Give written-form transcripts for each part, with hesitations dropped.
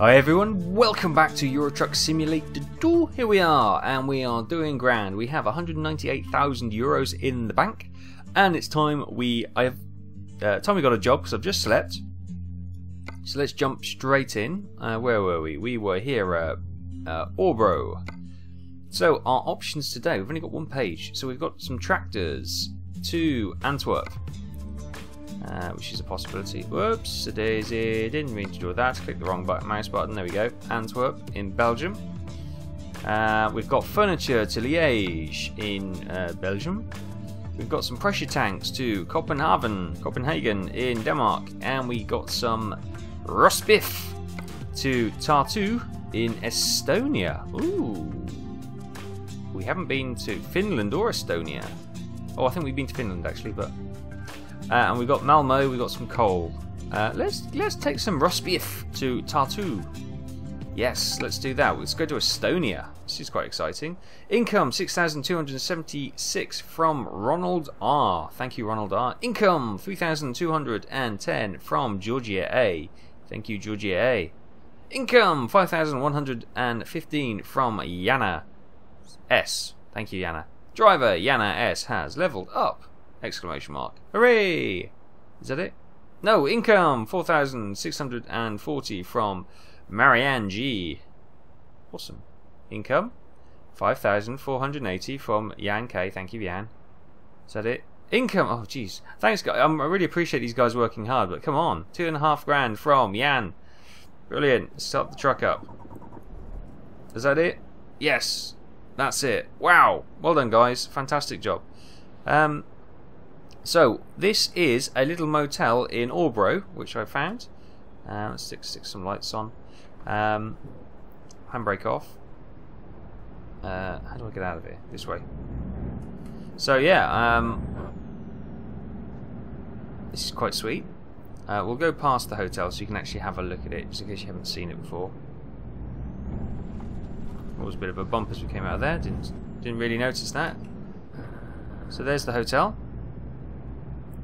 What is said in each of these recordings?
Hi everyone, welcome back to Euro Truck Simulator 2. Here we are, and we are doing grand. We have 198,000 euros in the bank, and it's time we got a job because I've just slept. So let's jump straight in. Where were we? We were here at Orbro. So our options today, we've only got one page. So we've got some tractors to Antwerp. Which is a possibility. Whoops, a daisy, didn't mean to do that. Click the wrong mouse button, there we go. Antwerp in Belgium. We've got furniture to Liège in Belgium. We've got some pressure tanks to Copenhagen in Denmark. And we got some roast beef to Tatu in Estonia. Ooh. We haven't been to Finland or Estonia. Oh, I think we've been to Finland actually, but... and we've got Malmo, we've got some coal. Let's take some roast beef to Tatu. Yes, let's do that. Let's go to Estonia. This is quite exciting. Income 6,276 from Ronald R. Thank you, Ronald R. Income 3,210 from Georgia A. Thank you, Georgia A. Income 5,115 from Yana S. Thank you, Yana. Driver Yana S has leveled up! Exclamation mark. Hooray! Is that it? No, income 4,640 from Marianne G. Awesome. Income 5,480 from Yan K. Thank you, Yan. Is that it? Income. Oh, jeez. Thanks, guys. I really appreciate these guys working hard, but come on. 2.5 grand from Yan. Brilliant. Let's start the truck up. Is that it? Yes. That's it. Wow. Well done, guys. Fantastic job. So, this is a little motel in Orbro, which I found. Let's stick some lights on. Handbrake off. How do I get out of here? This way. So, yeah, this is quite sweet. We'll go past the hotel so you can actually have a look at it, just in case you haven't seen it before. There was a bit of a bump as we came out of there. Didn't really notice that. So, there's the hotel.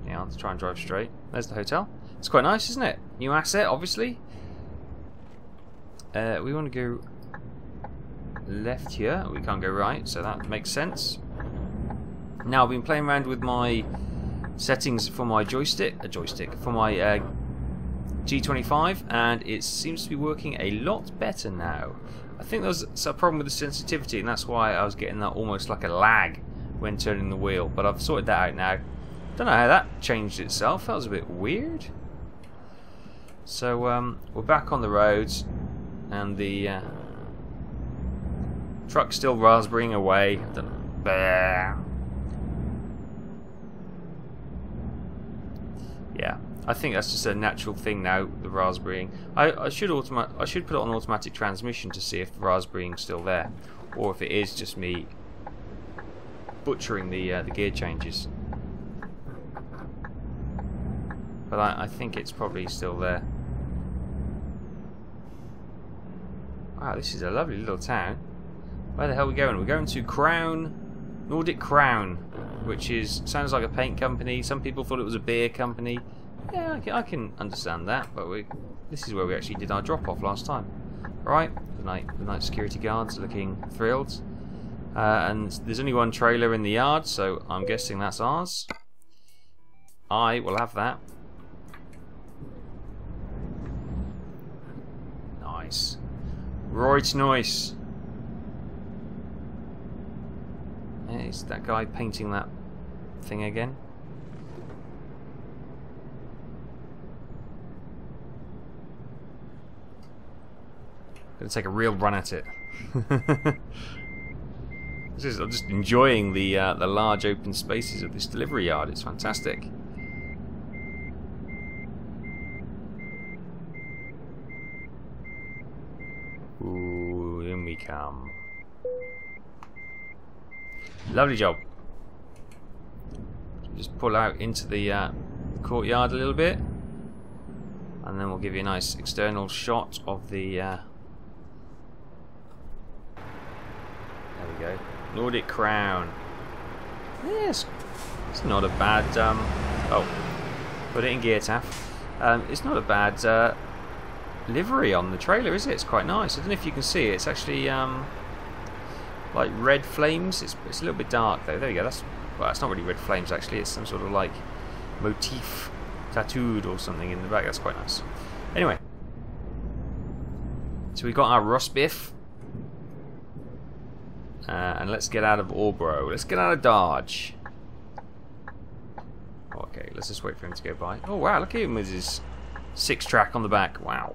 Yeah, let's try and drive straight. There's the hotel. It's quite nice, isn't it? New asset, obviously. We want to go left here. We can't go right, so that makes sense. Now, I've been playing around with my settings for my joystick, for my G25, and it seems to be working a lot better now. I think there was a problem with the sensitivity, and that's why I was getting that almost like a lag when turning the wheel. But I've sorted that out now. Don't know how that changed itself. That was a bit weird. So we're back on the roads, and the truck's still raspberrying away. Yeah, I think that's just a natural thing now. The raspberrying. I should put it on automatic transmission to see if the raspberrying's still there, or if it is just me butchering the gear changes. But I think it's probably still there. Wow, this is a lovely little town. Where the hell are we going? We're going to Nordic Crown, which sounds like a paint company. Some people thought it was a beer company. Yeah, I can understand that, but this is where we actually did our drop-off last time. Alright, the night security guards are looking thrilled. And there's only one trailer in the yard, so I'm guessing that's ours. I will have that. Nice. Right, nice. Yeah, is that guy painting that thing again? Gonna take a real run at it. I'm just enjoying the large open spaces of this delivery yard. It's fantastic. Ooh, in we come. Lovely job. Just pull out into the courtyard a little bit, and then we'll give you a nice external shot of the. There we go. Nordic Crown. Yes, it's not a bad. Oh, put it in gear, Taff. It's not a bad livery on the trailer, is it? It's quite nice. I don't know if you can see it. It's actually like red flames. It's a little bit dark though. There you go. Well, it's not really red flames actually. It's some sort of like motif tattooed or something in the back. That's quite nice. Anyway, so we got our roast beef, and let's get out of Orbro. Let's get out of Dodge. Okay, let's just wait for him to go by. Oh wow, look at him with his 6-track on the back. Wow.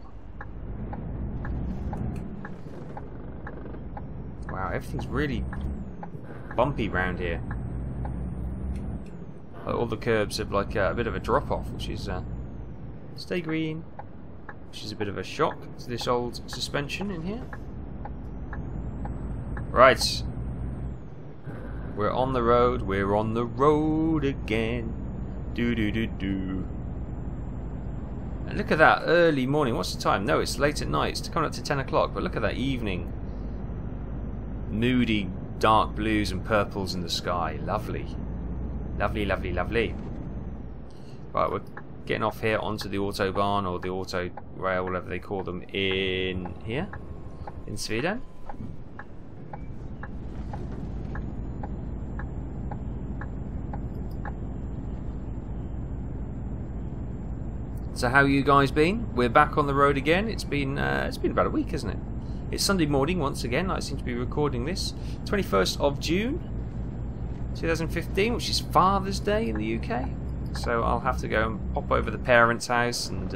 Wow, everything's really bumpy round here. All the curbs have like a bit of a drop off, which is stay green, which is a bit of a shock to this old suspension in here. Right, we're on the road. We're on the road again. Do do do do. And look at that early morning. What's the time? No, it's late at night. It's coming up to 10 o'clock. But look at that evening. Moody dark blues and purples in the sky. Lovely. Lovely, lovely, lovely. Right, we're getting off here onto the autobahn or the auto rail, whatever they call them, in here, in Sweden. So how you guys been? We're back on the road again. It's been about a week, isn't it? It's Sunday morning once again. I seem to be recording this 21st of June 2015, which is Father's Day in the UK. So I'll have to go and pop over the parents' house and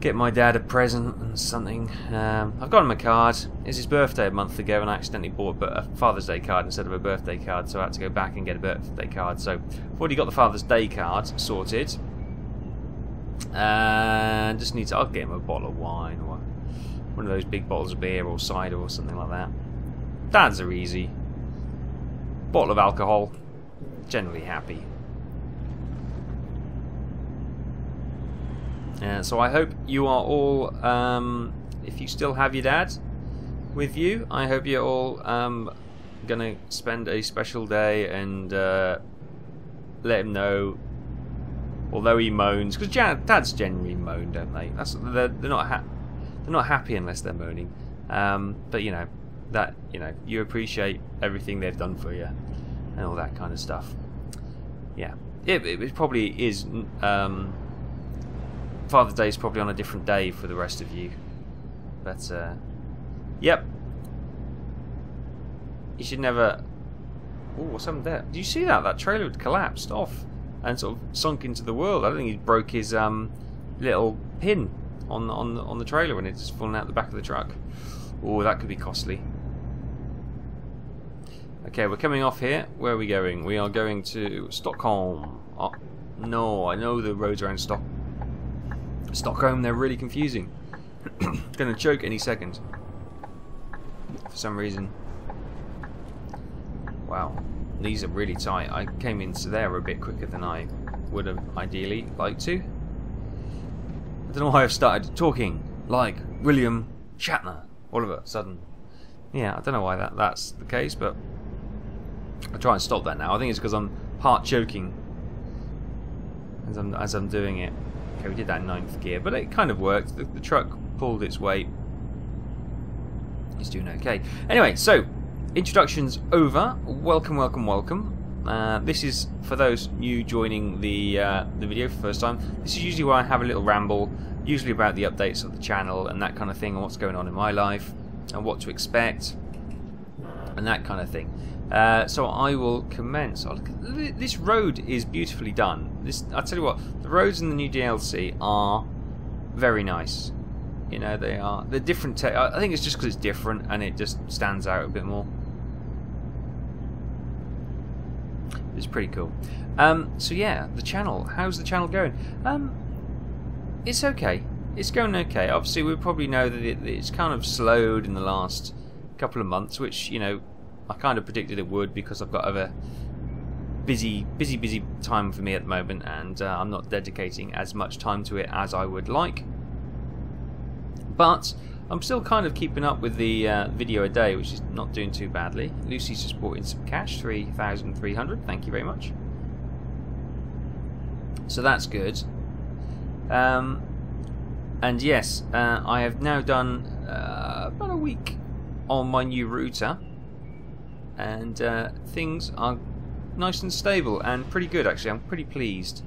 get my dad a present and something. I've got him a card. It's his birthday a month ago, and I accidentally bought a Father's Day card instead of a birthday card, so I had to go back and get a birthday card. So I've already got the Father's Day card sorted. And just need to. I'll get him a bottle of wine or one of those big bottles of beer or cider or something like that. Dads are easy. Bottle of alcohol. Generally happy. So I hope you are all, if you still have your dad with you, I hope you're all gonna spend a special day and let him know. Although he moans, because dads generally moan, don't they? They're not happy unless they're moaning. But you know that you appreciate everything they've done for you and all that kind of stuff. Yeah, it probably is. Father's Day is probably on a different day for the rest of you, but yep. You should never. Oh, what's happened there? Did you see that? That trailer had collapsed off and sort of sunk into the world. I don't think he broke his little pin on the trailer when it's fallen out the back of the truck. Oh, that could be costly. Okay, we're coming off here. Where are we going? We are going to Stockholm. Oh, no, I know the roads around Stockholm. They're really confusing. Gonna choke any second for some reason. Wow. These are really tight. I came into there a bit quicker than I would have ideally liked to. I don't know why I've started talking like William Shatner all of a sudden. Yeah, I don't know why that's the case, but I'll try and stop that now. I think it's because I'm part choking as I'm doing it. Okay, we did that in 9th gear, but it kind of worked. The truck pulled its weight. It's doing okay. Anyway, so introductions over. Welcome, welcome, welcome. This is for those new joining the video for the first time. This is usually where I have a little ramble, usually about the updates of the channel and that kind of thing, and what's going on in my life and what to expect and that kind of thing. So I will commence. Oh, look, this road is beautifully done. I'll tell you what, the roads in the new DLC are very nice. You know, they're different. I think it's just because it's different and it just stands out a bit more. It's pretty cool. So yeah, the channel. How's the channel going? It's okay. It's going okay. Obviously, we probably know that it's kind of slowed in the last couple of months, which, you know, I kind of predicted it would, because I've got a busy time for me at the moment, and I'm not dedicating as much time to it as I would like. But I'm still kind of keeping up with the video a day, which is not doing too badly. Lucy's just brought in some cash, 3,300. Thank you very much. So that's good. And yes, I have now done about a week on my new router, and things are nice and stable and pretty good actually. I'm pretty pleased.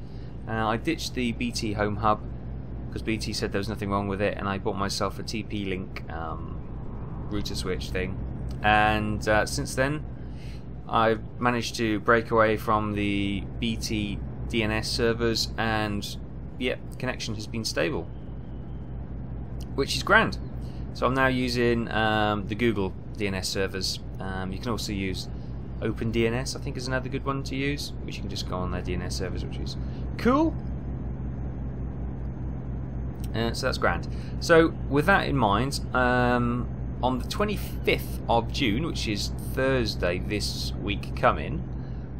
I ditched the BT Home Hub because BT said there was nothing wrong with it, and I bought myself a TP-Link router switch thing, and since then I've managed to break away from the BT DNS servers, and yeah, connection has been stable, which is grand. So I'm now using the Google DNS servers. You can also use OpenDNS, I think, is another good one to use, which you can just go on their DNS servers, which is cool. So that's grand. So with that in mind, on the 25th of June, which is Thursday this week coming,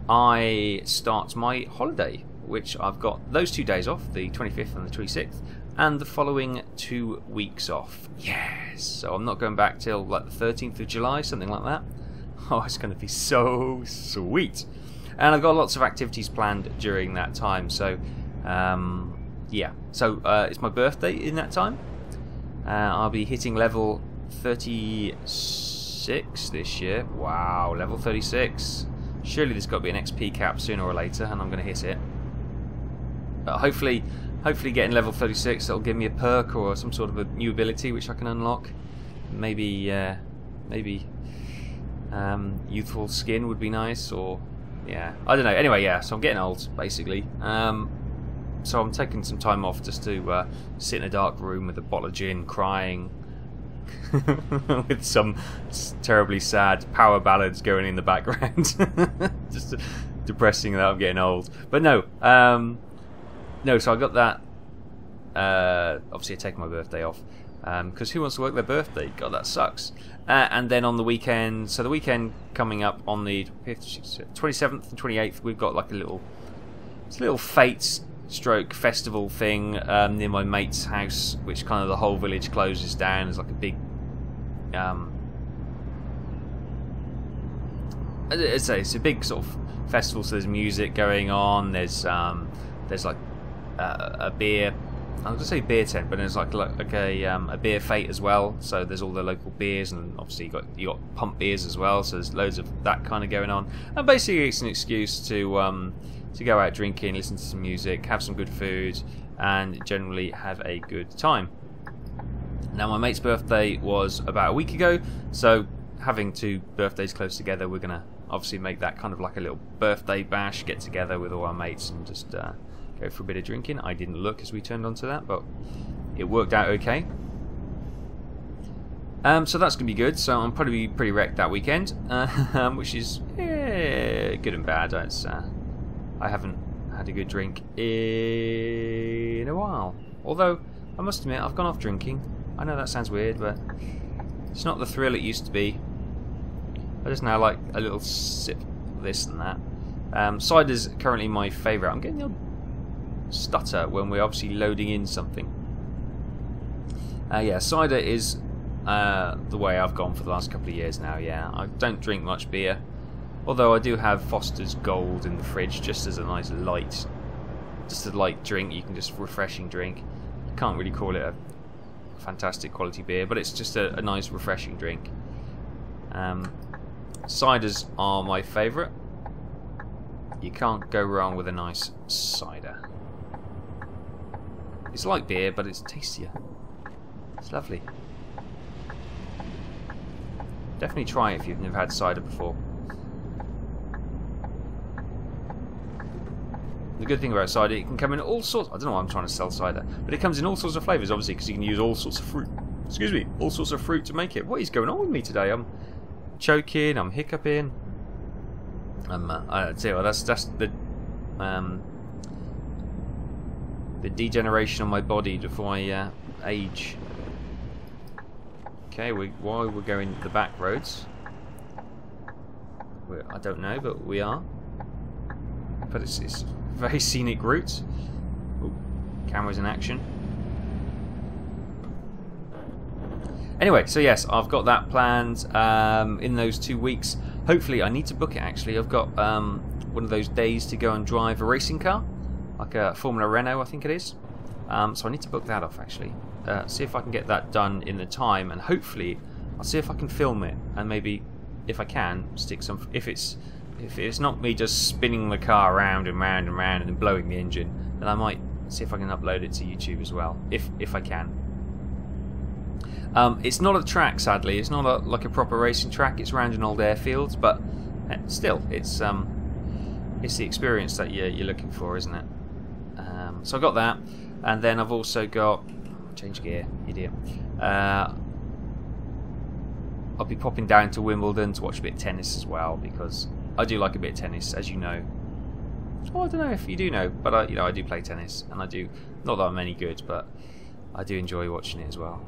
I start my holiday, which I've got those 2 days off, the 25th and the 26th, and the following 2 weeks off. Yes! So I'm not going back till like the 13th of July, something like that. Oh, it's going to be so sweet. And I've got lots of activities planned during that time, so yeah. So it's my birthday in that time. I'll be hitting level 36 this year. Wow, level 36. Surely there's got to be an XP cap sooner or later, and I'm going to hit it. But hopefully getting level 36, that'll give me a perk or some sort of a new ability which I can unlock. Maybe youthful skin would be nice, or yeah, I don't know. Anyway, yeah, so I'm getting old basically. So I'm taking some time off just to sit in a dark room with a bottle of gin, crying, with some terribly sad power ballads going in the background. Just depressing that I'm getting old. But no, no. So I got that. Obviously, I take my birthday off because who wants to work their birthday? God, that sucks. And then on the weekend, so the weekend coming up on the 27th and 28th, we've got like a little fate stroke festival thing near my mate's house, which kind of the whole village closes down. There's like a big it's a big sort of festival, so there's music going on, there's like a beer, I was going to say beer tent, but there's like a beer fete as well, so there's all the local beers, and obviously you got pump beers as well, so there's loads of that kind of going on, and basically it's an excuse to go out drinking, listen to some music, have some good food, and generally have a good time. Now my mate's birthday was about a week ago, so having 2 birthdays close together, we're going to obviously make that kind of like a little birthday bash, get together with all our mates and just go for a bit of drinking. I didn't look as we turned onto that, but it worked out okay. So that's going to be good, so I'm probably pretty wrecked that weekend, which is good and bad. I haven't had a good drink in a while. Although, I must admit, I've gone off drinking. I know that sounds weird, but it's not the thrill it used to be. I just now like a little sip of this and that. Cider's currently my favourite. I'm getting the odd stutter when we're obviously loading in something. Yeah, cider is the way I've gone for the last couple of years now, yeah. I don't drink much beer. Although I do have Foster's Gold in the fridge, just as a nice light drink. You can just refreshing drink. Can't really call it a fantastic quality beer, but it's just a nice refreshing drink. Ciders are my favourite. You can't go wrong with a nice cider. It's like beer, but it's tastier. It's lovely. Definitely try it if you've never had cider before. The good thing about cider, it can come in all sorts. I don't know why I'm trying to sell cider, but it comes in all sorts of flavours, obviously, because you can use all sorts of fruit. Excuse me, all sorts of fruit to make it. What is going on with me today? I'm choking. I'm hiccuping. I tell you what, that's the degeneration of my body before I age. Okay, while we're going the back roads, I don't know, but we are. But it's a very scenic route. Ooh, cameras in action. Anyway, so yes, I've got that planned in those 2 weeks. Hopefully, I need to book it actually. I've got one of those days to go and drive a racing car, like a Formula Renault, I think it is. So I need to book that off actually. see if I can get that done in the time, and hopefully I'll see if I can film it, and maybe if I can stick some. If it's not me just spinning the car around and round and round and then blowing the engine, then I might see if I can upload it to YouTube as well, if I can. It's not a track, sadly. It's not like a proper racing track. It's around an old airfield, but still, it's the experience that you're looking for, isn't it? So I got that, and then I've also got change gear, idiot. I'll be popping down to Wimbledon to watch a bit of tennis as well, because I do like a bit of tennis, as you know. Well, I don't know if you do know, but I do play tennis, and I do. Not that I'm any good, but I do enjoy watching it as well.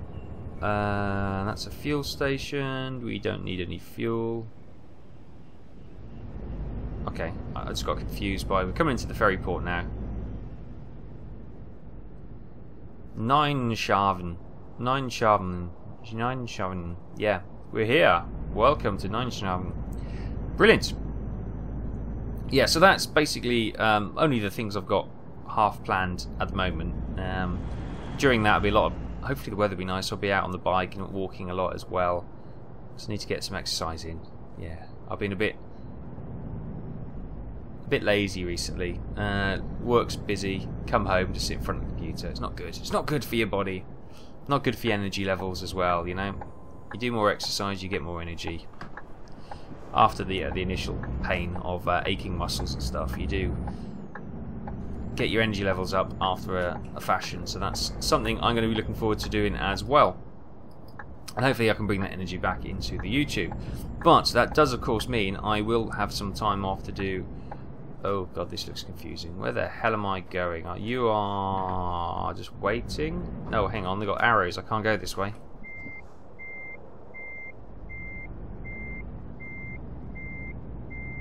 That's a fuel station. We don't need any fuel. Okay, I just got confused by. We're coming into the ferry port now. Nijmegen. Yeah, we're here. Welcome to Nijmegen. Brilliant. Yeah, so that's basically only the things I've got half planned at the moment. During that, will be a lot of. Hopefully, the weather will be nice. I'll be out on the bike and walking a lot as well. Just need to get some exercise in. Yeah, I've been a bit lazy recently. Work's busy. Come home, just sit in front of the computer. It's not good. It's not good for your body. Not good for your energy levels as well. You know, you do more exercise, you get more energy. After the initial pain of aching muscles and stuff, you do get your energy levels up after a fashion. So that's something I'm going to be looking forward to doing as well. And hopefully I can bring that energy back into the YouTube. But that does, of course, mean I will have some time off to do. Oh god, this looks confusing. Where the hell am I going? You are just waiting? No, hang on, they've got arrows. I can't go this way.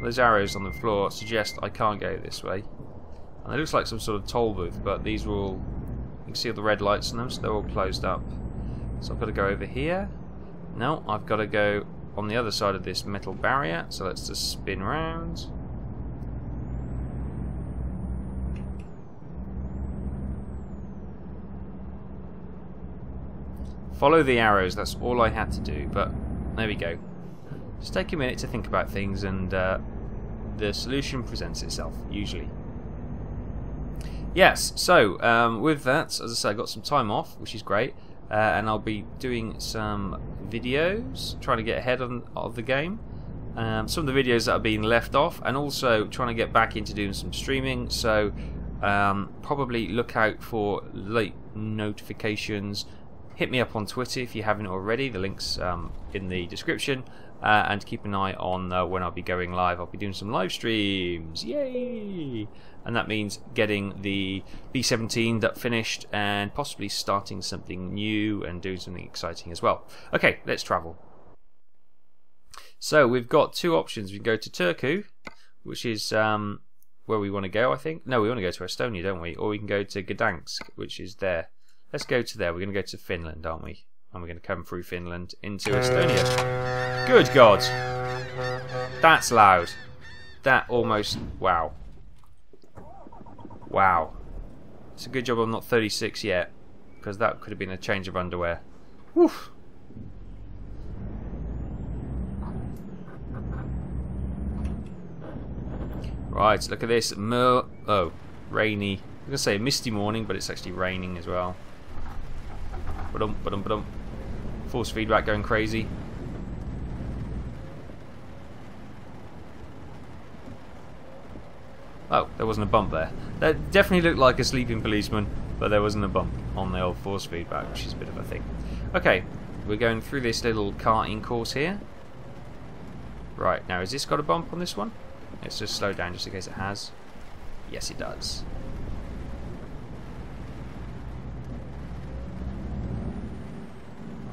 Those arrows on the floor suggest I can't go this way. And it looks like some sort of toll booth, but these are all... You can see all the red lights on them, so they're all closed up. So I've got to go over here. No, I've got to go on the other side of this metal barrier. So let's just spin round. Follow the arrows, that's all I had to do, but there we go. Just take a minute to think about things, and the solution presents itself, usually. Yes, so with that, as I say, I got some time off, which is great, and I'll be doing some videos, trying to get ahead of the game. Some of the videos that are being left off, and also trying to get back into doing some streaming, so probably look out for late notifications. Hit me up on Twitter if you haven't already, the link's in the description, and keep an eye on when I'll be going live. I'll be doing some live streams, yay! And that means getting the B-17 finished and possibly starting something new and doing something exciting as well. Okay, let's travel. So we've got two options. We can go to Turku, which is where we want to go, I think. No, we want to go to Estonia, don't we? Or we can go to Gdansk, which is there. Let's go to there. We're going to go to Finland, aren't we? And we're going to come through Finland into Estonia. Good God. That's loud. That almost... Wow. Wow. It's a good job I'm not 36 yet, because that could have been a change of underwear. Woof. Right, look at this. Oh, rainy. I was going to say a misty morning, but it's actually raining as well. Ba-dum, ba-dum, ba-dum. Force feedback going crazy. Oh, there wasn't a bump there. That definitely looked like a sleeping policeman, but there wasn't a bump on the old force feedback, which is a bit of a thing. Okay, we're going through this little karting course here. Right, now has this got a bump on this one? Let's just slow down just in case it has. Yes, it does.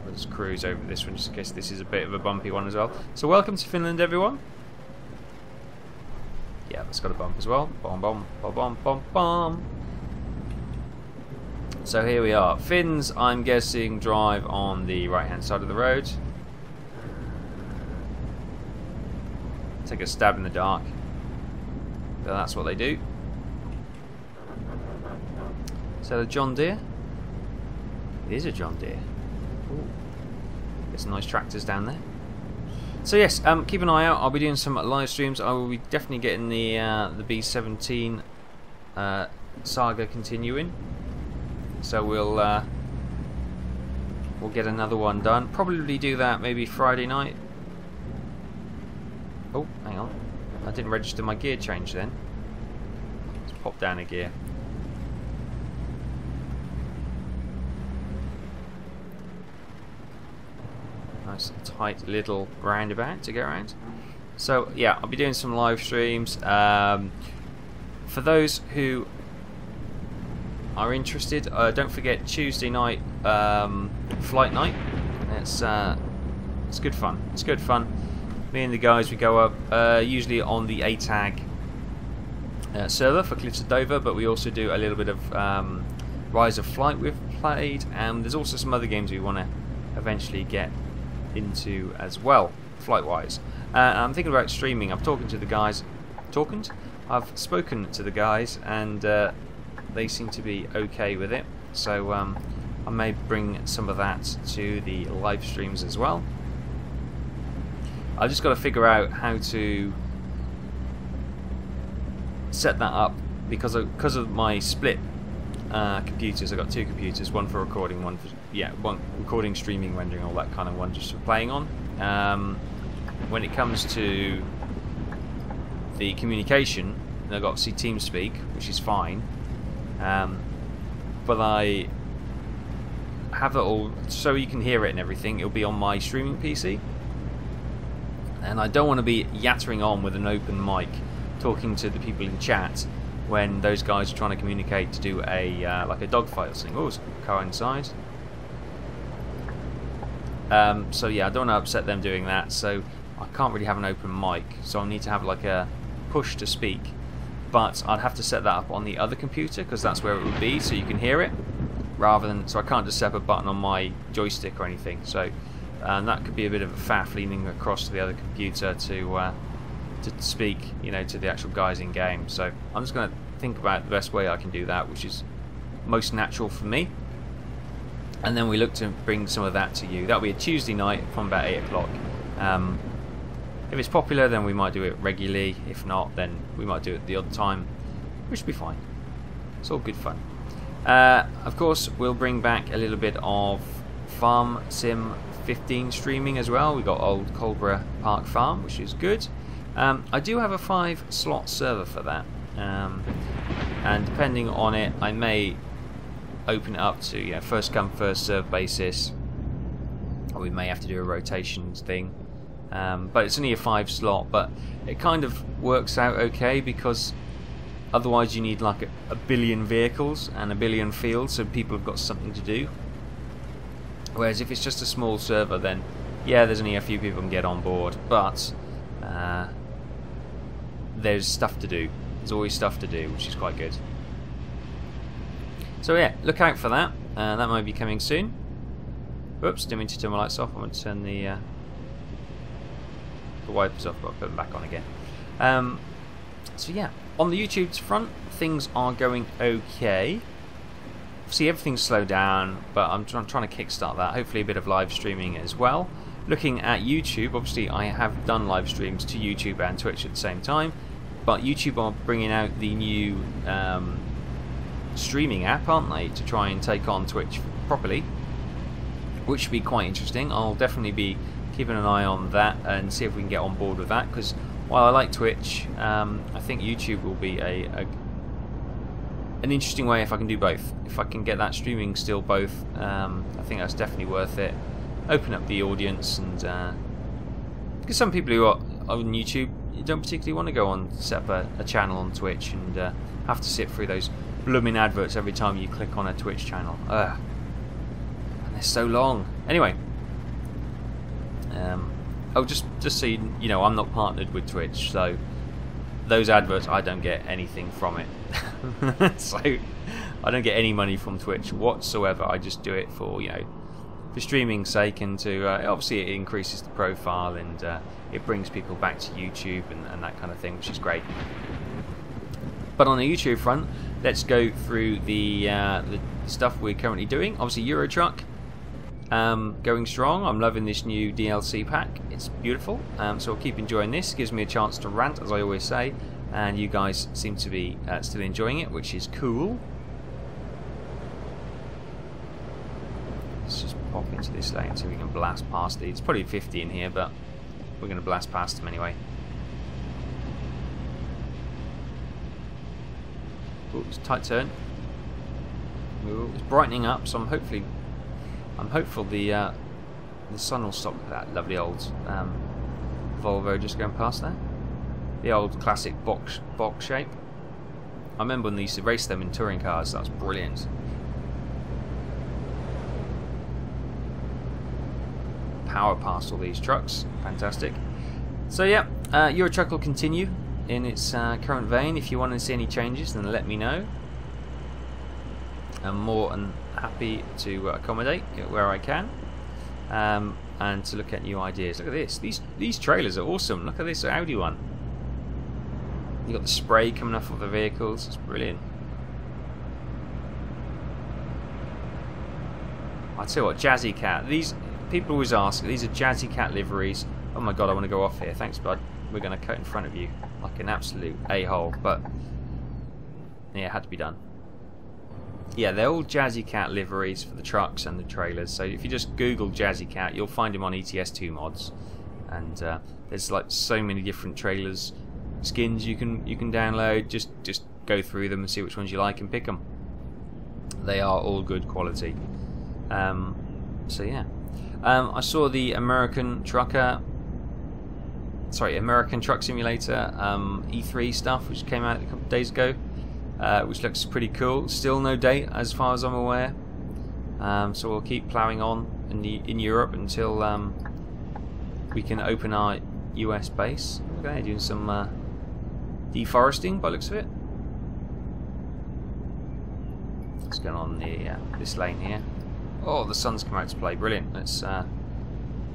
Let's cruise over this one just in case this is a bit of a bumpy one as well. So welcome to Finland, everyone. Yeah, that's got a bump as well. Bom, bom, bom, bom, bom, bom. So here we are. Finns, I'm guessing, drive on the right-hand side of the road. Take a stab in the dark. But that's what they do. Is that a John Deere? It is a John Deere. Ooh. There's some nice tractors down there. So yes, keep an eye out. I'll be doing some live streams. I will be definitely getting the B17 saga continuing. So we'll get another one done. Probably do that maybe Friday night. Oh, hang on. I didn't register my gear change then. Let's pop down a gear. Nice tight little roundabout to get around. So yeah, I'll be doing some live streams. For those who are interested, don't forget Tuesday night flight night. It's good fun. It's good fun. Me and the guys, we go up usually on the ATAG server for Cliffs of Dover, but we also do a little bit of Rise of Flight we've played, and there's also some other games we want to eventually get into as well, flight-wise. I'm thinking about streaming. I've spoken to the guys, and they seem to be okay with it. So I may bring some of that to the live streams as well. I've just got to figure out how to set that up because of my split computers. I've got two computers, one for recording, one recording, streaming, rendering, all that kind of one, just for playing on. When it comes to the communication, I've got obviously TeamSpeak, which is fine, but I have it all so you can hear it and everything. It'll be on my streaming PC, and I don't want to be yattering on with an open mic talking to the people in chat when those guys are trying to communicate to do a like a dogfight or something. Oh, it's a car inside. So yeah, I don't want to upset them doing that, so I can't really have an open mic, so I'll need to have like a push to speak, but I'd have to set that up on the other computer because that's where it would be, so you can hear it, rather than, so I can't just set up a button on my joystick or anything. So that could be a bit of a faff leaning across to the other computer to speak, you know, to the actual guys in game. So I'm just going to think about the best way I can do that, which is most natural for me, and then we look to bring some of that to you. That'll be a Tuesday night from about 8 o'clock. If it's popular, then we might do it regularly. If not, then we might do it the odd time, which will be fine. It's all good fun. Of course, we'll bring back a little bit of Farm Sim 15 streaming as well. We got old Colborough Park Farm, which is good. I do have a 5-slot server for that, and depending on it, I may open it up to first come first serve basis, or we may have to do a rotations thing. But it's only a 5-slot, but it kind of works out okay because otherwise you need like a billion vehicles and a billion fields, so people have got something to do. Whereas if it's just a small server, then yeah, there's only a few people can get on board, but there's stuff to do. There's always stuff to do, which is quite good. So yeah, look out for that. That might be coming soon. Oops, didn't mean to turn my lights off. I'm going to turn the wipers off, but I'll put them back on again. So yeah, on the YouTube front, things are going okay. See, everything's slowed down, but I'm trying to kickstart that. Hopefully a bit of live streaming as well. Looking at YouTube, obviously I have done live streams to YouTube and Twitch at the same time, but YouTube are bringing out the new streaming app, aren't they, to try and take on Twitch properly, which should be quite interesting. I'll definitely be keeping an eye on that and see if we can get on board with that, because while I like Twitch, I think YouTube will be an interesting way if I can do both. If I can get that streaming still both, I think that's definitely worth it. Open up the audience, and because some people who are on YouTube, you don't particularly want to go on, set up a channel on Twitch and have to sit through those blooming adverts every time you click on a Twitch channel. And they're so long. Anyway, just so you know, I'm not partnered with Twitch, so those adverts, I don't get anything from it. So I don't get any money from Twitch whatsoever. I just do it for, for streaming's sake, and to obviously it increases the profile, and it brings people back to YouTube and that kind of thing, which is great. But on the YouTube front, let's go through the stuff we're currently doing. Obviously, Euro Truck going strong. I'm loving this new DLC pack. It's beautiful. So I'll keep enjoying this. Gives me a chance to rant, as I always say, and you guys seem to be still enjoying it, which is cool. Let's just pop into this lane so we can blast past these. It's probably 50 in here, but we're going to blast past them anyway. Oops, tight turn. Ooh, it's brightening up, so I'm hopeful the sun will stop. That lovely old Volvo just going past there. The old classic box shape. I remember when they used to race them in touring cars. That was brilliant. Power past all these trucks. Fantastic. So yeah, Euro Truck will continue in its current vein. If you want to see any changes, then let me know. I'm more than happy to accommodate where I can, and to look at new ideas. Look at this. These trailers are awesome. Look at this Audi one. You got the spray coming off of the vehicles. It's brilliant. I tell you what, Jazzycat. These people always ask. These are Jazzycat liveries. Oh my god, I want to go off here. Thanks, bud. We're going to cut in front of you like an absolute a-hole, but yeah, it had to be done. Yeah, they're all Jazzycat liveries for the trucks and the trailers. So if you just Google Jazzycat, you'll find them on ETS2 mods, and there's like so many different trailers, skins you can download. Just go through them and see which ones you like and pick them. They are all good quality. So yeah, I saw the American Truck Simulator E3 stuff, which came out a couple of days ago. Which looks pretty cool. Still no date as far as I'm aware. So we'll keep ploughing on in Europe until we can open our US base. Okay, doing some deforesting by the looks of it. What's going on this lane here? Oh, the sun's come out to play. Brilliant. Let's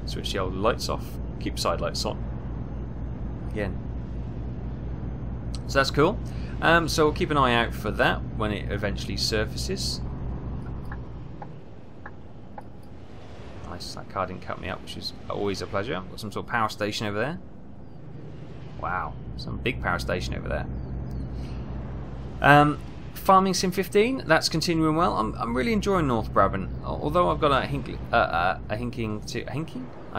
switch the old lights off. Keep side lights on. Again. So that's cool. So we'll keep an eye out for that when it eventually surfaces. Nice, that car didn't cut me up, which is always a pleasure. Got some sort of power station over there. Wow, some big power station over there. Farming Sim 15, that's continuing well. I'm really enjoying North Brabant, although I've got a hinking. I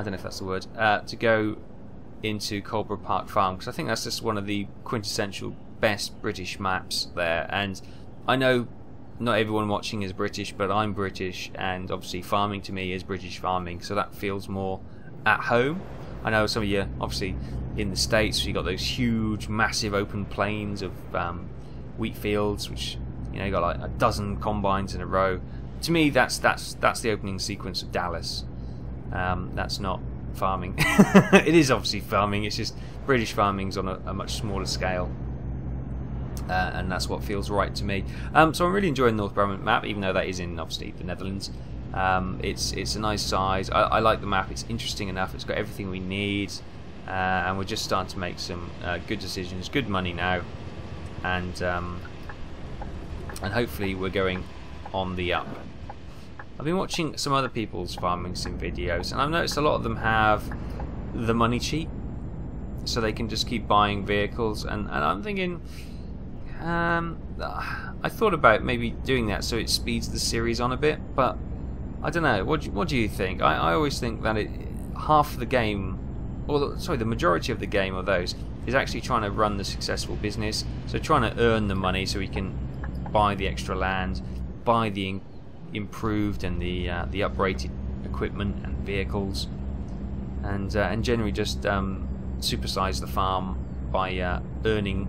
don't know if that's the word. To go into Colborough Park Farm, because I think that's just one of the quintessential best British maps there, and I know not everyone watching is British, but I'm British, and obviously farming to me is British farming, so that feels more at home. I know some of you obviously in the States, you got those huge massive open plains of wheat fields, which you got like a dozen combines in a row. To me that's the opening sequence of Dallas. That's not farming. It is obviously farming, it's just British farming's on a much smaller scale. And that's what feels right to me. So I'm really enjoying the North Brabant map, even though that is in obviously the Netherlands. It's a nice size. I like the map. It's interesting enough. It's got everything we need, and we're just starting to make some good decisions, good money now, and hopefully we're going on the up. I've been watching some other people's farming sim videos, and I've noticed a lot of them have the money cheat, so they can just keep buying vehicles, and I'm thinking. I thought about maybe doing that so it speeds the series on a bit, but I don't know. What do you think? I always think that half of the game, or sorry, the majority of the game of those is actually trying to run the successful business. So trying to earn the money so we can buy the extra land, buy the improved and the uprated equipment and vehicles, and generally just supersize the farm by earning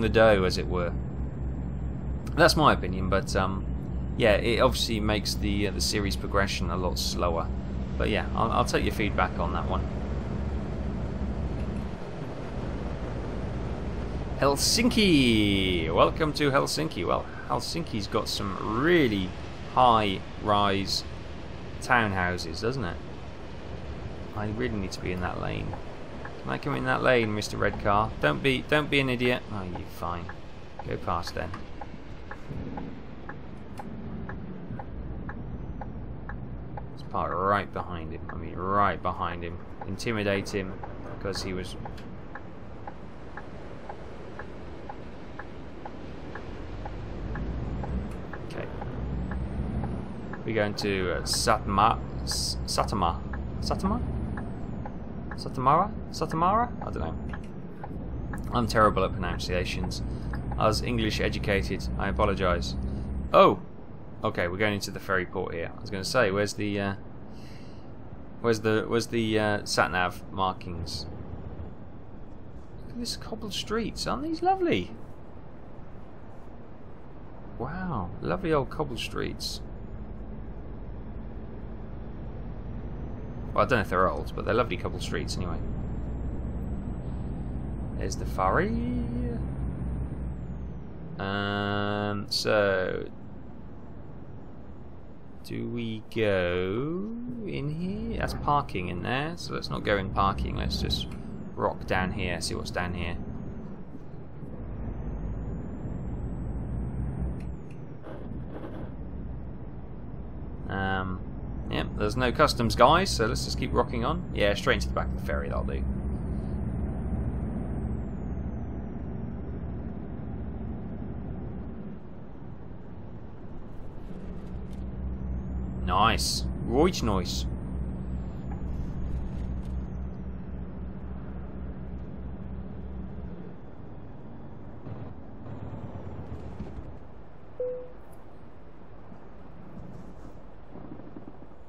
the dough, as it were. That's my opinion, but yeah, it obviously makes the series progression a lot slower. But yeah, I'll take your feedback on that one. Helsinki! Welcome to Helsinki. Well, Helsinki's got some really high-rise townhouses, doesn't it? I really need to be in that lane. Can I come in that lane, Mr. Red Car? Don't be an idiot. Oh, you're fine. Go past then. Let's park right behind him. I mean, right behind him. Intimidate him because he was. Okay. We're going to Satamara? I don't know. I'm terrible at pronunciations. I was English educated. I apologise. Oh, okay. We're going into the ferry port here. I was going to say, where's the sat nav markings? Look at this cobbled streets. Aren't these lovely? Wow, lovely old cobbled streets. Well, I don't know if they're old, but they're lovely cobbled streets anyway. There's the ferry. So do we go in here? That's parking in there, so let's not go in parking. Let's just rock down here, see what's down here. Yep, there's no customs guys, so let's just keep rocking on. Yeah, straight into the back of the ferry, that'll do. Nice. Right nice.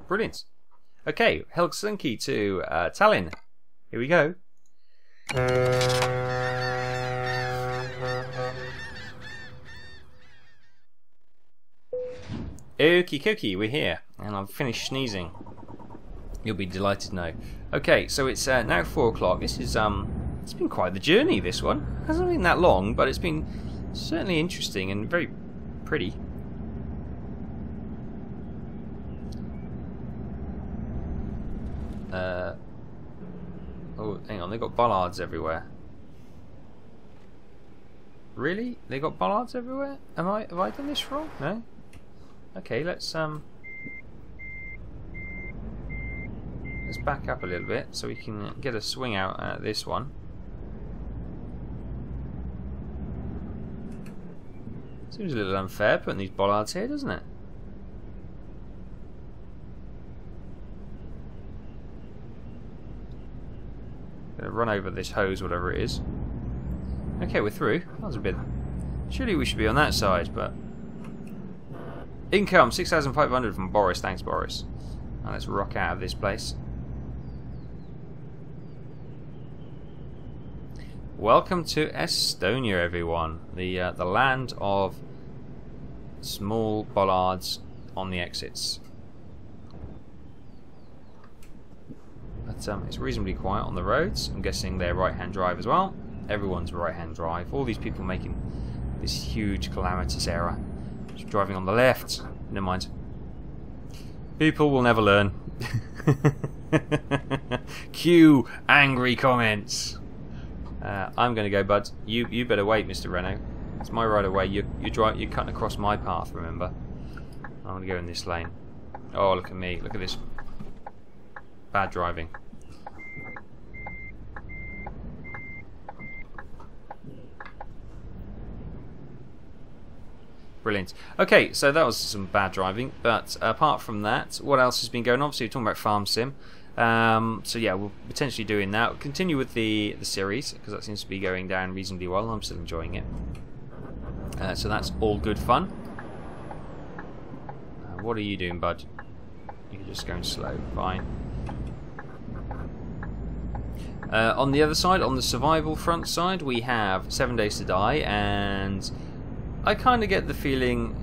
Brilliant. Okay, Helsinki to Tallinn. Here we go. Okie dokie, we're here, and I've finished sneezing. You'll be delighted to know. Okay, so it's now 4 o'clock. This is it's been quite the journey. This one hasn't been that long, but it's been certainly interesting and very pretty. Oh, hang on, they've got bollards everywhere. Really? They got bollards everywhere? Have I done this wrong? No? Okay, let's back up a little bit so we can get a swing out at this one. Seems a little unfair putting these bollards here, doesn't it? Gonna run over this hose, whatever it is. Okay, we're through. That was a bit. Surely we should be on that side, but income 6,500 from Boris. Thanks, Boris. Now let's rock out of this place. Welcome to Estonia, everyone. The land of small bollards on the exits. But it's reasonably quiet on the roads. I'm guessing they're right-hand drive as well. Everyone's right-hand drive. All these people making this huge calamitous error. Just driving on the left. Never mind. People will never learn. Cue angry comments. I'm going to go, bud. You better wait, Mr. Renault. It's my right of way. You're cutting across my path. Remember. I'm going to go in this lane. Oh, look at me. Look at this. Bad driving. Brilliant. Okay, so that was some bad driving, but apart from that, what else has been going on? Obviously, we're talking about Farm Sim. So yeah, we'll potentially doing that. We'll continue with the series, because that seems to be going down reasonably well. I'm still enjoying it. So that's all good fun. What are you doing, bud? You're just going slow. Fine. On the other side, on the survival front side, we have 7 Days to Die, and I kind of get the feeling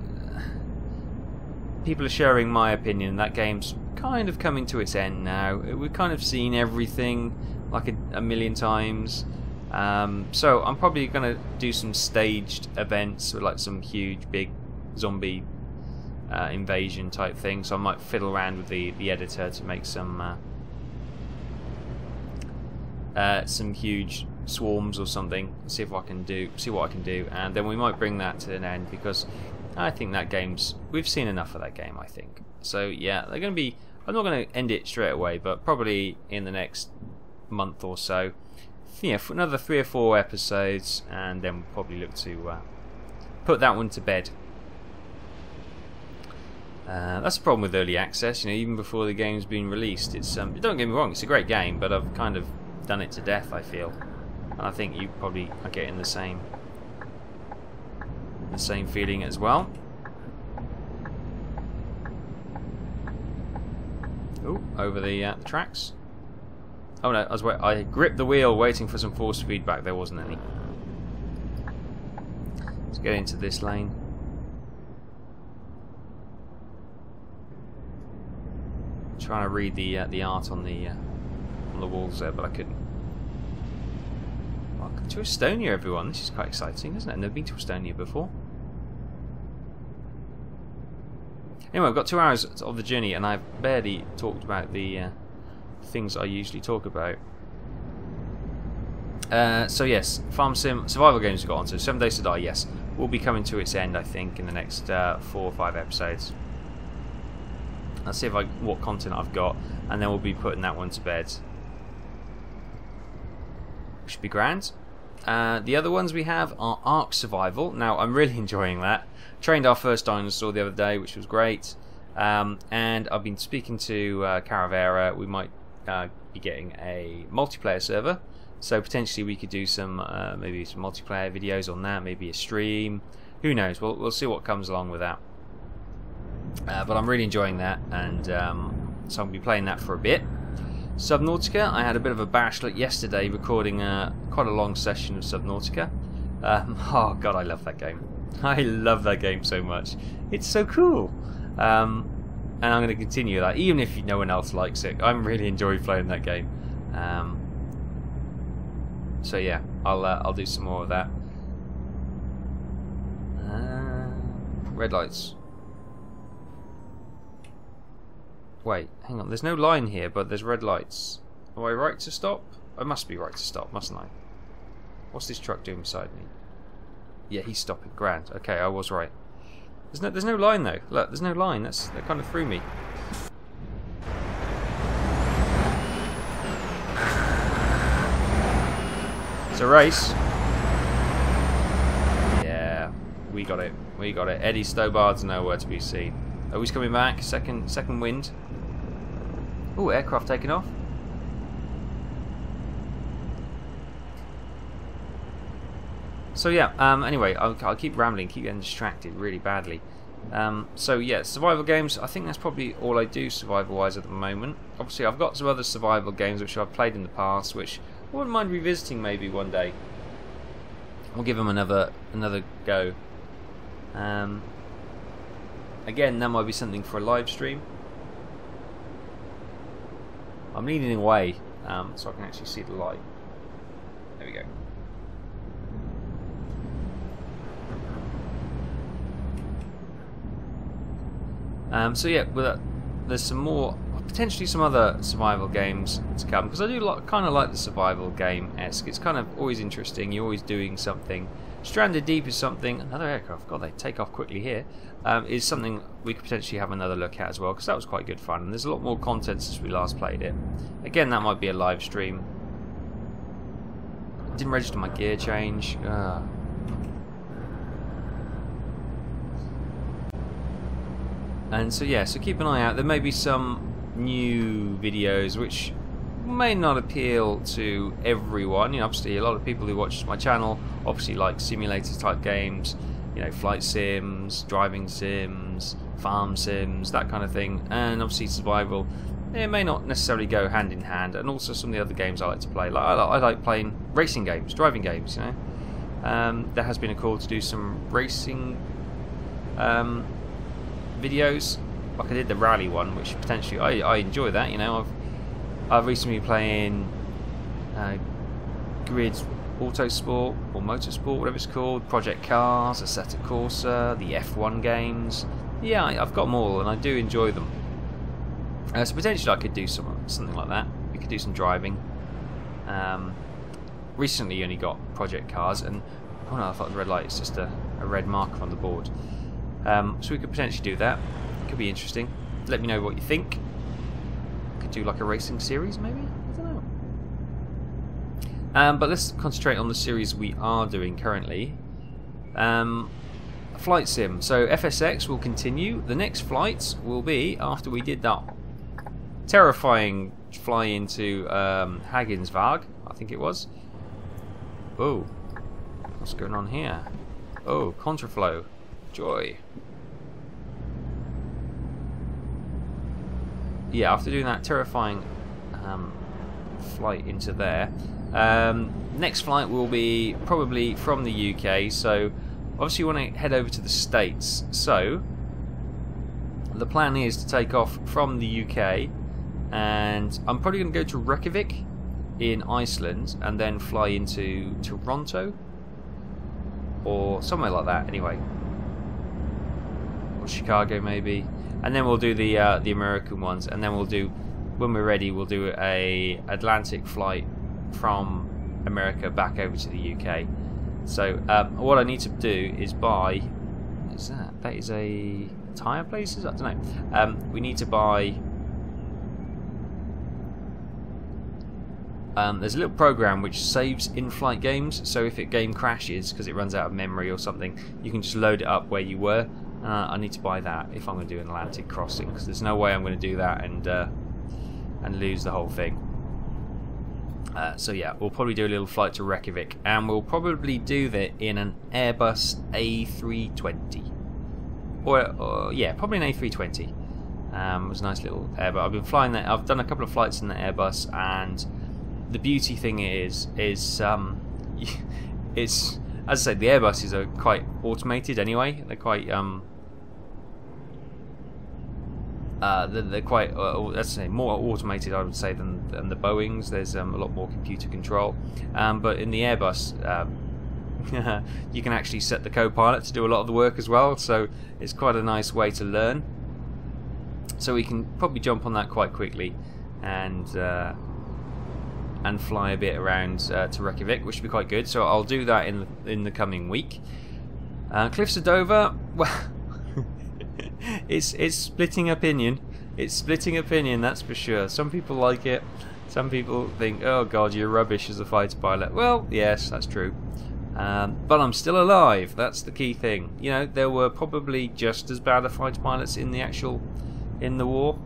people are sharing my opinion that game's kind of coming to its end now. We've kind of seen everything like a million times. So I'm probably going to do some staged events with like some huge big zombie invasion type thing. So I might fiddle around with the editor to make some huge swarms or something. See what I can do, and then we might bring that to an end, because I think that we've seen enough of that game, I think. So yeah, they're going to be. I'm not going to end it straight away, but probably in the next month or so. Yeah, for another 3 or 4 episodes, and then we'll probably look to put that one to bed. That's the problem with early access. Even before the game's been released, it's don't get me wrong, it's a great game, but I've kind of done it to death, I feel, and I think you probably are getting the same feeling as well. Oh, over the tracks. Oh no, I gripped the wheel waiting for some force feedback. There wasn't any. Let's get into this lane. Trying to read the art on the walls there, but I couldn't. Welcome to Estonia, everyone. This is quite exciting, isn't it? I've never been to Estonia before. Anyway, I've got 2 hours of the journey, and I've barely talked about the things I usually talk about. So yes, farm sim survival games have got on. So 7 Days to Die, yes, will be coming to its end, I think, in the next 4 or 5 episodes. I'll see what content I've got, and then we'll be putting that one to bed. Should be grand. The other ones we have are Ark Survival. Now, I'm really enjoying that. Trained our first dinosaur the other day, which was great. And I've been speaking to Caravera. We might be getting a multiplayer server, so potentially we could do some maybe some multiplayer videos on that, maybe a stream. Who knows? We'll see what comes along with that. But I'm really enjoying that, and so I'll be playing that for a bit. Subnautica, I had a bit of a bash yesterday recording quite a long session of Subnautica. Oh god, I love that game. I love that game so much. It's so cool. And I'm going to continue that, even if no one else likes it. I'm really enjoying playing that game. So yeah, I'll do some more of that. Red lights. Wait, hang on. There's no line here, but there's red lights. Am I right to stop? I must be right to stop, mustn't I? What's this truck doing beside me? Yeah, he's stopping. Grand. Okay, I was right. There's no line though. Look, there's no line. That kind of threw me. It's a race. Yeah, we got it. We got it. Eddie Stobart's nowhere to be seen. Oh, he's coming back. Second wind. Oh, aircraft taking off. So yeah, anyway, I'll keep rambling, keep getting distracted really badly. So yeah, survival games, I think that's probably all I do survival-wise at the moment. Obviously, I've got some other survival games which I've played in the past, which I wouldn't mind revisiting maybe one day. We'll give them another go. Again, that might be something for a live stream. I'm leaning away so I can actually see the light. There we go. So yeah, there's some more, potentially some other survival games to come, because I do kind of like the survival game-esque. It's kind of always interesting. You're always doing something. Stranded Deep is something. Another aircraft. God, they take off quickly here. Is something we could potentially have another look at as well, because that was quite good fun. And there's a lot more content since we last played it. Again, that might be a live stream. Didn't register my gear change. And so yeah, so keep an eye out. There may be some new videos which may not appeal to everyone. Obviously a lot of people who watch my channel obviously like simulator type games, flight sims, driving sims, farm sims, that kind of thing. And obviously survival, it may not necessarily go hand in hand. And also some of the other games I like to play. I like playing racing games, driving games. There has been a call to do some racing videos, like I did the rally one, which potentially I enjoy that. I've recently been playing Grid Autosport or Motorsport, whatever it's called, Project Cars, Assetto Corsa, the F1 games. Yeah, I've got them all, and I do enjoy them. So potentially I could do something like that. We could do some driving. recently only got project cars, and oh no, I thought the red light is just a red marker on the board. So we could potentially do that. Could be interesting. Let me know what you think. Could do like a racing series maybe? I don't know. But let's concentrate on the series we are doing currently. Flight sim. So FSX will continue. The next flights will be after we did that terrifying fly into Haggensvag, I think it was. Oh, what's going on here? Oh, contraflow. Joy. Yeah, after doing that terrifying flight into there, next flight will be probably from the UK. So obviously you want to head over to the States. So the plan is to take off from the UK, and I'm probably going to go to Reykjavik in Iceland and then fly into Toronto or somewhere like that anyway, or Chicago maybe, and then we'll do the American ones, and then we'll do, when we're ready, we'll do a Atlantic flight from America back over to the UK. So what I need to do is buy, that is a tyre places? I don't know. We need to buy, there's a little program which saves in-flight games, so if a game crashes because it runs out of memory or something, you can just load it up where you were. I need to buy that if I'm going to do an Atlantic crossing, because there's no way I'm going to do that and lose the whole thing. So yeah, we'll probably do a little flight to Reykjavik, and we'll probably do that in an Airbus A320, or yeah, probably an A320. It was a nice little Airbus. I've been flying that. I've done a couple of flights in the Airbus, and the beauty thing is it's, as I said, the Airbuses are quite automated anyway. They're quite they're quite let's say more automated, I would say, than the Boeings. There's a lot more computer control, but in the Airbus you can actually set the co-pilot to do a lot of the work as well, so it's quite a nice way to learn. So we can probably jump on that quite quickly and fly a bit around to Reykjavik, which would be quite good. So I'll do that in the coming week. Cliffs of Dover, well, it's splitting opinion. It's splitting opinion, that's for sure. Some people like it. Some people think, oh god, you're rubbish as a fighter pilot. Well, yes, that's true. But I'm still alive. That's the key thing. You know, there were probably just as bad of fighter pilots in the war.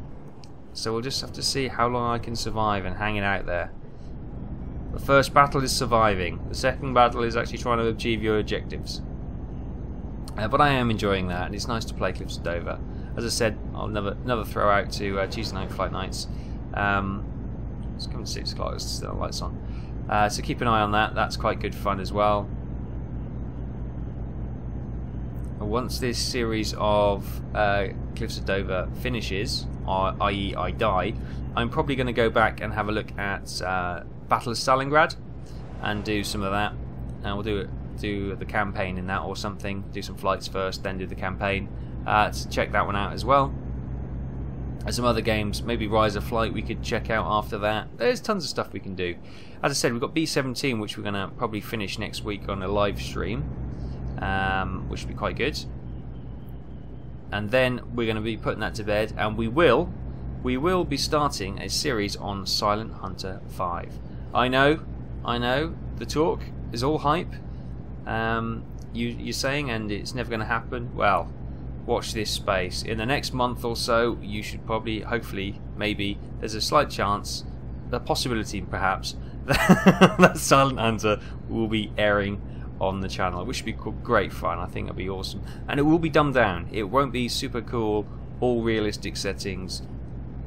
So we'll just have to see how long I can survive and hang it out there. The first battle is surviving. The second battle is actually trying to achieve your objectives. But I am enjoying that, and it's nice to play Cliffs of Dover. As I said, I'll never throw out to Tuesday night flight nights. It's coming to 6 o'clock, there's still lights on. So keep an eye on that, that's quite good fun as well. Once this series of Cliffs of Dover finishes, i.e. I die, I'm probably going to go back and have a look at Battle of Stalingrad and do some of that. And we'll do the campaign in that or something. Do some flights first, then do the campaign. To check that one out as well. And some other games, maybe Rise of Flight we could check out after that. There's tons of stuff we can do. As I said, we've got B-17, which we're going to probably finish next week on a live stream, which would be quite good. And then we're going to be putting that to bed, and we will be starting a series on Silent Hunter 5. I know, the talk is all hype. You're saying, and it's never going to happen. Well, watch this space. In the next month or so, you should probably, hopefully, maybe, there's a slight chance, a possibility perhaps, that Silent Hunter will be airing on the channel, which would be great fun. I think it'll be awesome. And it will be dumbed down. It won't be super cool, all realistic settings,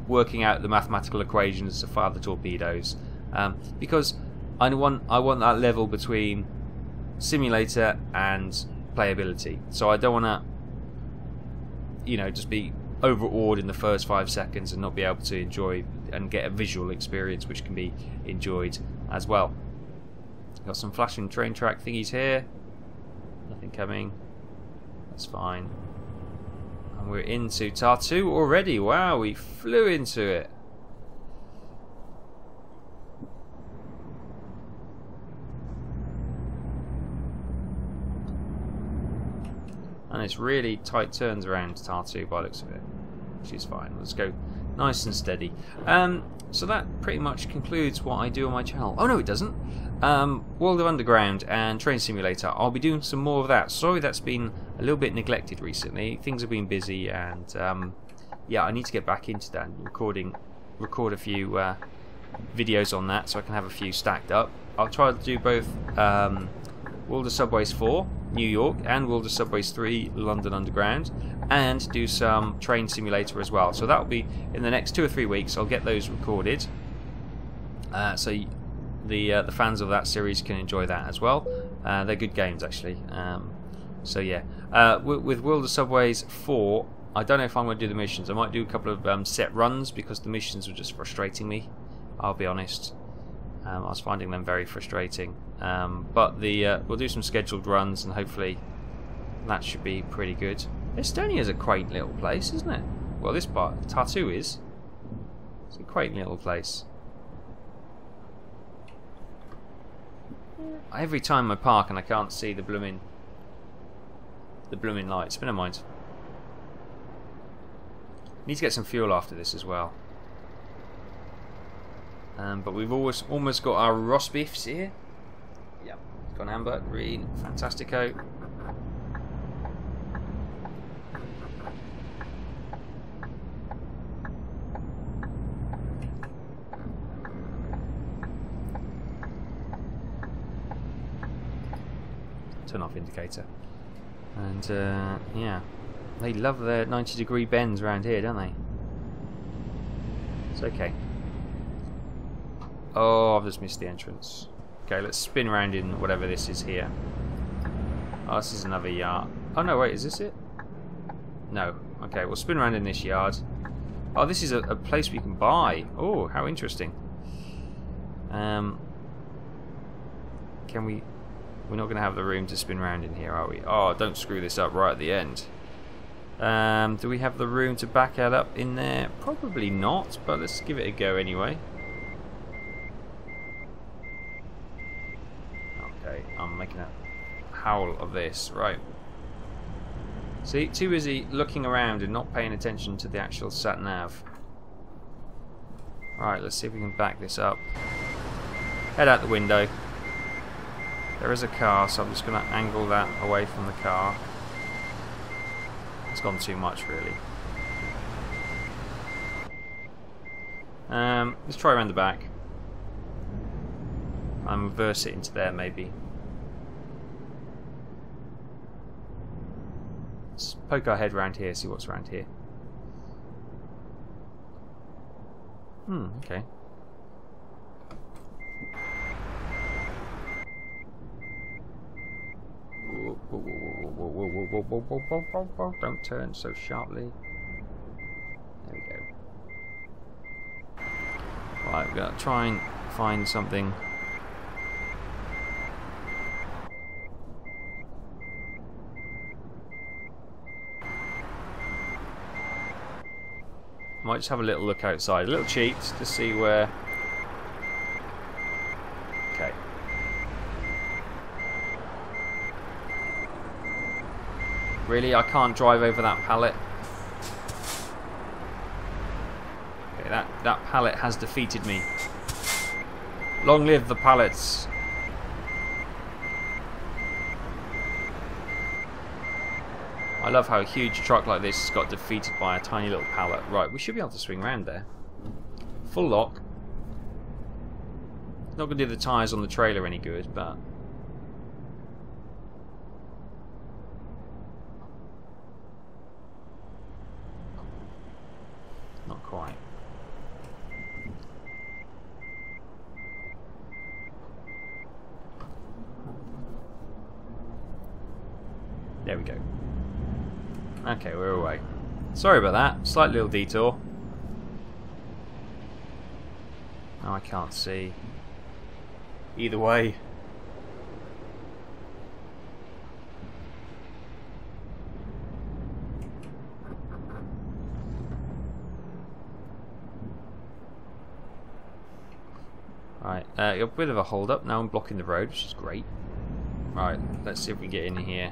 working out the mathematical equations to fire the torpedoes. Because I want that level between simulator and playability. So I don't want to, just be overawed in the first 5 seconds and not be able to enjoy and get a visual experience which can be enjoyed as well. Got some flashing train track thingies here. Nothing coming. That's fine. And we're into Tatu already. Wow, we flew into it. And it's really tight turns around Tatu by the looks of it. Which is fine. Let's go nice and steady. So that pretty much concludes what I do on my channel. Oh no, it doesn't. World of Underground and Train Simulator. I'll be doing some more of that. Sorry that's been a little bit neglected recently. Things have been busy, and yeah, I need to get back into that and record a few videos on that so I can have a few stacked up. I'll try to do both World of Subways 4 New York and World of Subways 3 London Underground, and do some Train Simulator as well. So that'll be in the next 2 or 3 weeks. I'll get those recorded, so the fans of that series can enjoy that as well. They're good games actually. So yeah, with World of Subways 4, I don't know if I'm going to do the missions. I might do a couple of set runs because the missions were just frustrating me. I'll be honest. I was finding them very frustrating. But we'll do some scheduled runs, and hopefully that should be pretty good. Estonia is a quaint little place, isn't it? Well, this part, Tatu is. It's a quaint little place. Every time I park and I can't see the blooming lights. But never mind. Need to get some fuel after this as well. But we've almost got our roast beefs here. Yep, got an amber, green, fantastico. Turn off indicator. And yeah, they love their 90-degree bends around here, don't they? It's okay. Oh, I've just missed the entrance. Okay, let's spin around in whatever this is here. Oh, this is another yard. Oh no, wait, is this it? No. Okay, we'll spin around in this yard. Oh, this is a place we can buy. Oh, how interesting. Can we... We're not going to have the room to spin around in here, are we? Oh, don't screw this up right at the end. Do we have the room to back that up in there? Probably not, but let's give it a go anyway. Okay, I'm making a howl of this. Right. See, too busy looking around and not paying attention to the actual sat-nav. Right, let's see if we can back this up. Head out the window. There is a car, so I'm just going to angle that away from the car. It's gone too much, really. Let's try around the back. And reverse it into there, maybe. Let's poke our head around here, see what's around here. Okay. Whoa. Don't turn so sharply. There we go. Right, we're going to try and find something. Might just have a little look outside, a little cheat to see where. Okay. Really, I can't drive over that pallet. Okay, that pallet has defeated me. Long live the pallets. I love how a huge truck like this has got defeated by a tiny little pallet. Right, we should be able to swing around there. Full lock. Not going to do the tyres on the trailer any good, but... not quite. There we go. Okay, we're away. Sorry about that. Slight little detour. Oh, I can't see. Either way. Right, a bit of a hold up. Now I'm blocking the road, which is great. Right, let's see if we get in here.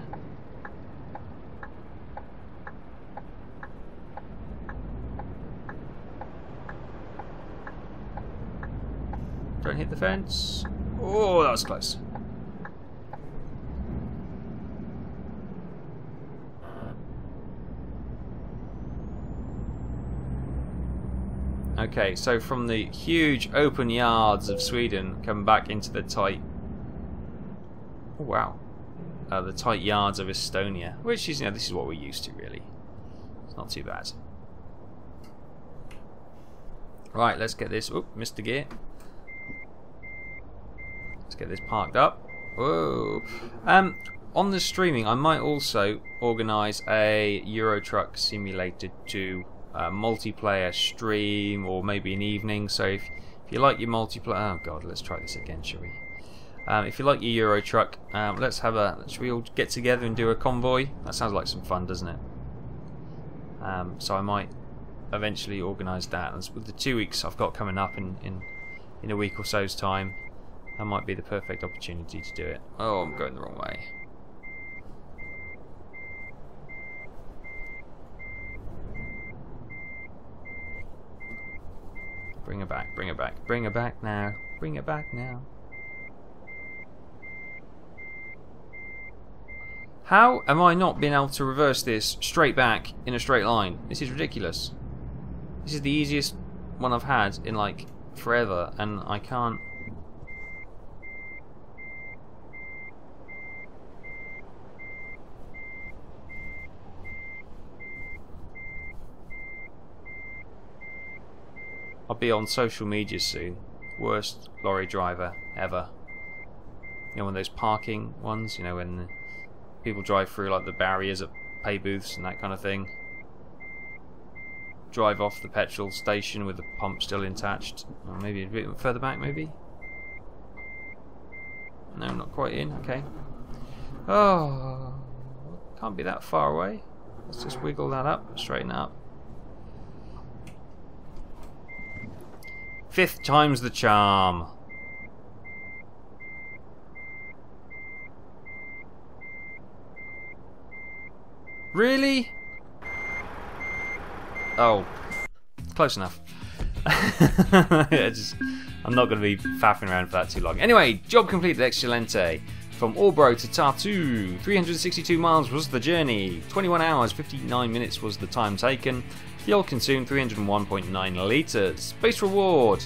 Don't hit the fence. Oh, that was close. Okay, so from the huge open yards of Sweden, come back into the tight... Oh, wow. The tight yards of Estonia, which is, you know, this is what we're used to, really. It's not too bad. Right, let's get this... Oop, missed the gear. Let's get this parked up. Whoa. On the streaming, I might also organise a Euro Truck Simulator 2 multiplayer stream, or maybe an evening. So if you like your multiplayer... Oh, God, let's try this again, shall we? If you like your Euro Truck, should we all get together and do a convoy? That sounds like some fun, doesn't it? So I might eventually organise that. And with the 2 weeks I've got coming up in a week or so's time, that might be the perfect opportunity to do it. Oh, I'm going the wrong way. Bring it back, bring it back, bring it back now, bring it back now. How am I not being able to reverse this straight back in a straight line? This is ridiculous. This is the easiest one I've had in like forever, and I can't. I'll be on social media soon. Worst lorry driver ever. You know, one of those parking ones, you know, when people drive through like the barriers at pay booths and that kind of thing. Drive off the petrol station with the pump still attached. Or maybe a bit further back, maybe? No, not quite in. Okay. Oh, can't be that far away. Let's just wiggle that up, straighten it up. 5th time's the charm. Really? Oh, close enough. I'm not going to be faffing around for that too long. Anyway, job completed, Excelente. From Orbro to Tatu, 362 miles was the journey. 21 hours, 59 minutes was the time taken. Fuel consumed 301.9 litres. Base reward,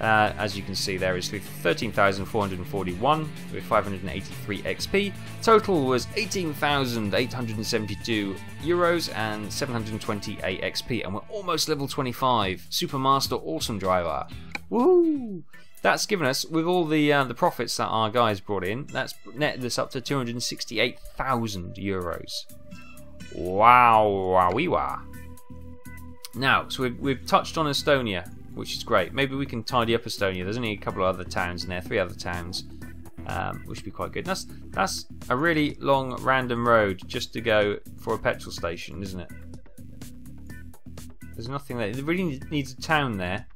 as you can see there, is 13,441 with 583 XP. Total was 18,872 euros and 728 XP, and we're almost level 25. Supermaster Awesome Driver. Woohoo! That's given us, with all the profits that our guys brought in, that's netted us up to 268,000 euros. Wow, wowee wah. Now, so we've touched on Estonia, which is great. Maybe we can tidy up Estonia. There's only a couple of other towns in there, 3 other towns, which would be quite good. That's a really long random road just to go for a petrol station, isn't it? There's nothing there. It really needs a town there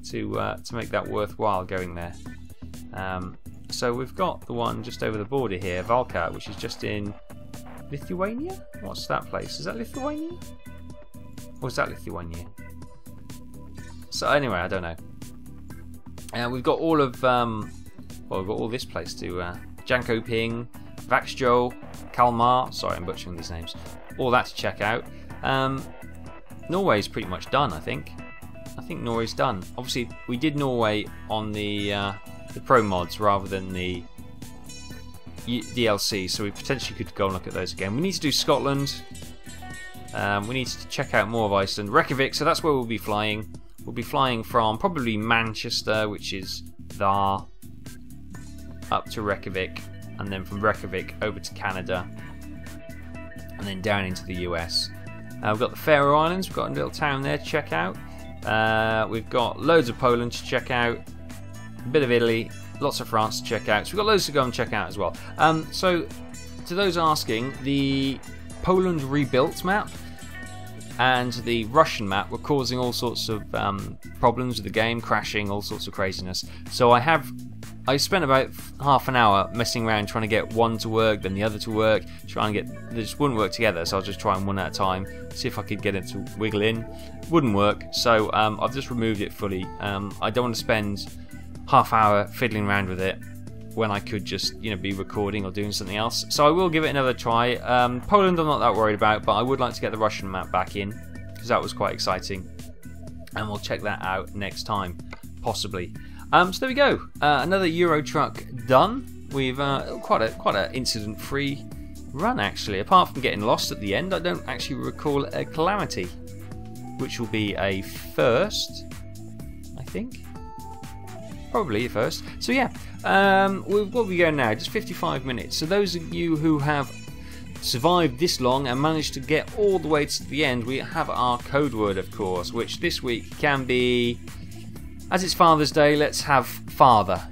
to make that worthwhile going there. So we've got the one just over the border here, Valka, which is just in Lithuania? What's that place? Is that Lithuania? Or is that Lithuania? So anyway, I don't know. We've got all of, well, we've got all this place to Jönköping, Vaxjo, Kalmar. Sorry, I'm butchering these names. All that to check out. Norway's pretty much done, I think. I think Norway's done. Obviously, we did Norway on the Promods rather than the DLC, so we potentially could go and look at those again. We need to do Scotland. We need to check out more of Iceland. Reykjavik, so that's where we'll be flying. We'll be flying from probably Manchester, which is Thar, up to Reykjavik, and then from Reykjavik over to Canada, and then down into the US. We've got the Faroe Islands. We've got a little town there to check out. We've got loads of Poland to check out, a bit of Italy, lots of France to check out. So we've got loads to go and check out as well. So to those asking, the Poland rebuilt map and the Russian map were causing all sorts of problems with the game, crashing, all sorts of craziness. So I spent about half an hour messing around trying to get one to work, then the other to work, trying to get, they just wouldn't work together, so I was just trying one at a time, see if I could get it to wiggle in. Wouldn't work, so I've just removed it fully. I don't want to spend half-hour fiddling around with it when I could just, you know, be recording or doing something else. So I will give it another try. Poland I'm not that worried about, but I would like to get the Russian map back in because that was quite exciting, and we'll check that out next time, possibly. So there we go, another Euro truck done. We've quite a incident-free run actually. Apart from getting lost at the end, I don't actually recall a calamity, which will be a first, I think. Probably a first. So yeah, what we go now, just 55 minutes. So those of you who have survived this long and managed to get all the way to the end, we have our code word, of course, which this week can be, as it's Father's Day, let's have father.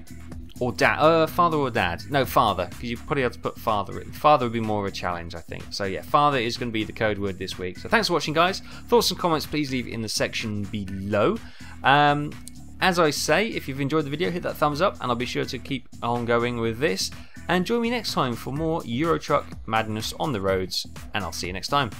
Or dad. Father or dad. No, father, because you probably have to put father in. Father would be more of a challenge, I think. So yeah, father is going to be the code word this week. So thanks for watching, guys. Thoughts and comments, please leave in the section below. As I say, if you've enjoyed the video, hit that thumbs up, and I'll be sure to keep on going with this. And join me next time for more Euro Truck madness on the roads, and I'll see you next time.